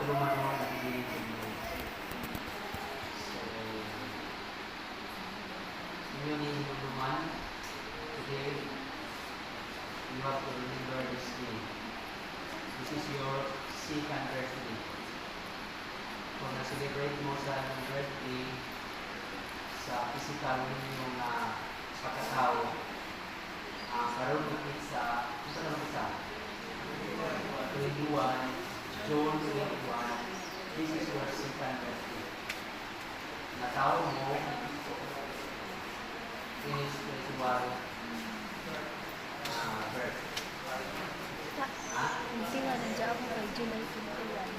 Trumanon at ibigin mo. So, inyo ni Luluman, today, you have to remember this day. This is your second birthday. Kung na-celebrate mo sa inyong birthday, sa physical ninyo na pagkatao, karoon ikit sa, isa lang isa, 21, June 21, this is your second birthday. Natao mo, finish 21 birth. Hindi nga nandiyan ako kay July 21.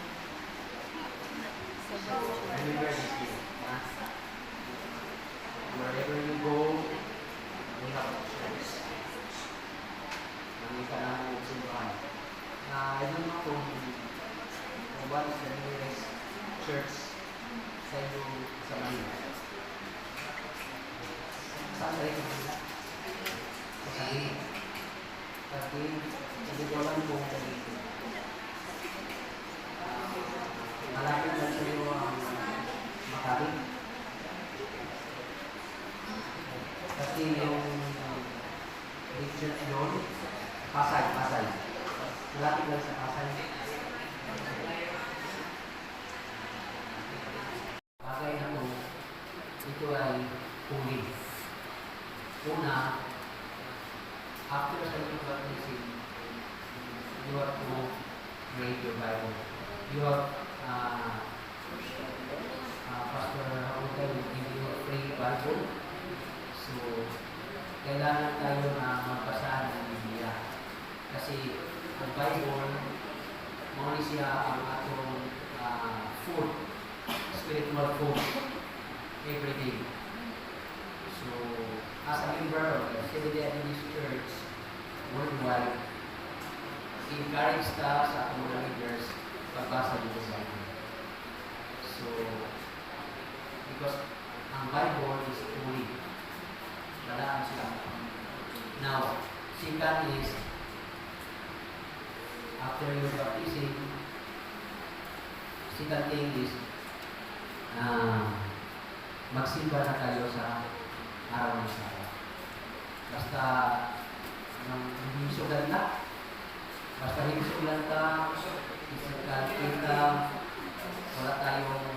So, remember this day. Wherever you go, we have options. Nangin ka na mo simbahan. I don't know kung what is the nearest church sa iyo sa Manila. Saan tayo sa Manila? Sa Manila. Kasi hindi ko alam kung dito. Malapit na sa iyo ang Makati. Kasi yung church doon, Pasay. Malapit lang sa Pasay. Bagay na ito ay huli. Una, after sa inyong baptism, you have to read your Bible. You have Pastor Hotel will give you a free Bible. So, kailangan tayo na magbasahan ng Biblia. Kasi ang Bible, muna siya ang atong food, spiritual food, every day. So, as a member of the Seventh-day Adventist Church worldwide, encourage ka sa atong mga leaders pagbasa dito sa Bible. So, because ang Bible is holy. Dadaan sila. Now, second is, after your baptism, second thing is, magsimba na kayo sa araw ng Sabat. Basta, himsog lang ka. Basta himsog lang ka, isagkat kita, wala tayong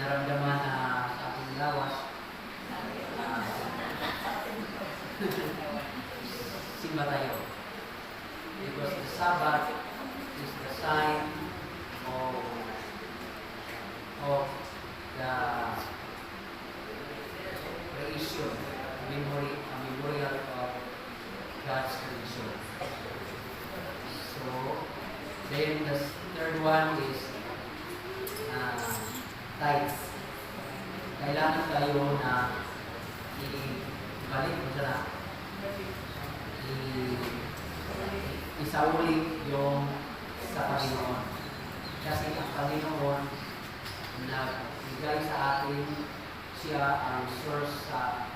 naramdaman na sa ating lawas. Simba tayo. Because the Sabbath is the sign of the creation, memorial of God's creation. So, then the third one is tithes. Kailangan tayo na ibalik mo siya isauli yung sa Panginoon. Kasi ang Panginoon nagbigay sa atin, siya ang source sa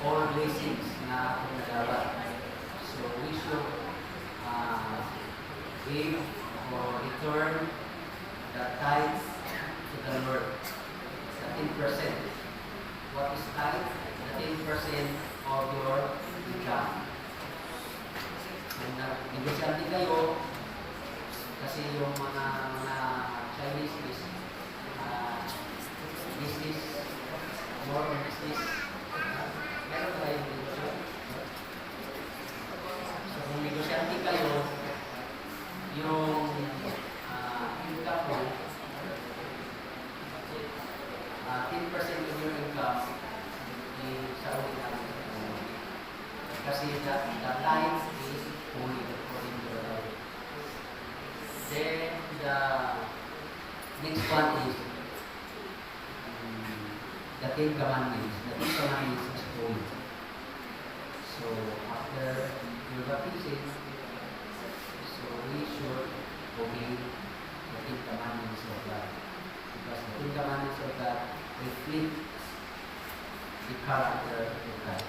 all blessings na ating nagawa. So we should give or return the tithes to the Lord. The 10%. What is tithe? The 10% of your income. Kung nag-negosyante kayo, kasi yung mga Chinese is business, more on business, meron ba tayong negosyo? So kung negosyante kayo, yung income mo, 10% of your income sa ulit natin. Kasi the tithe is holy according to the Bible. Then the next one is the Ten Commandments. The Ten Commandments is holy. So after your baptism, so we should obey the Ten Commandments of God. Because the Ten Commandments of God reflect the character of God.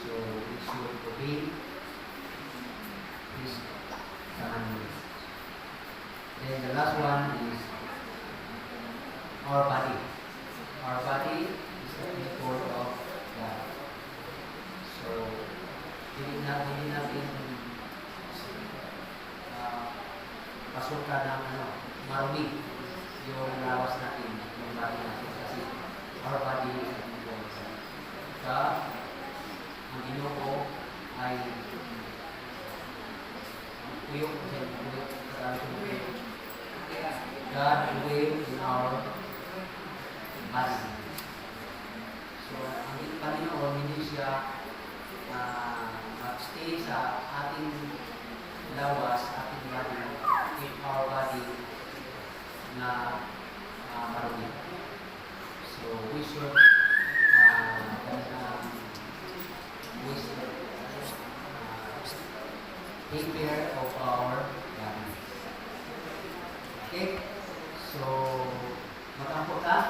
So we should obey His hindi natin pasukan ng marumi yung lawas natin, yung body natin kasi our body is a temple. Ang Ginoo ay uyok God will in our body. So, ang Panginoon hindi siya mag-stay sa ating lawas, ating body, in our body na marumi. So, we should take care of our body. Okay? So, matampo ka?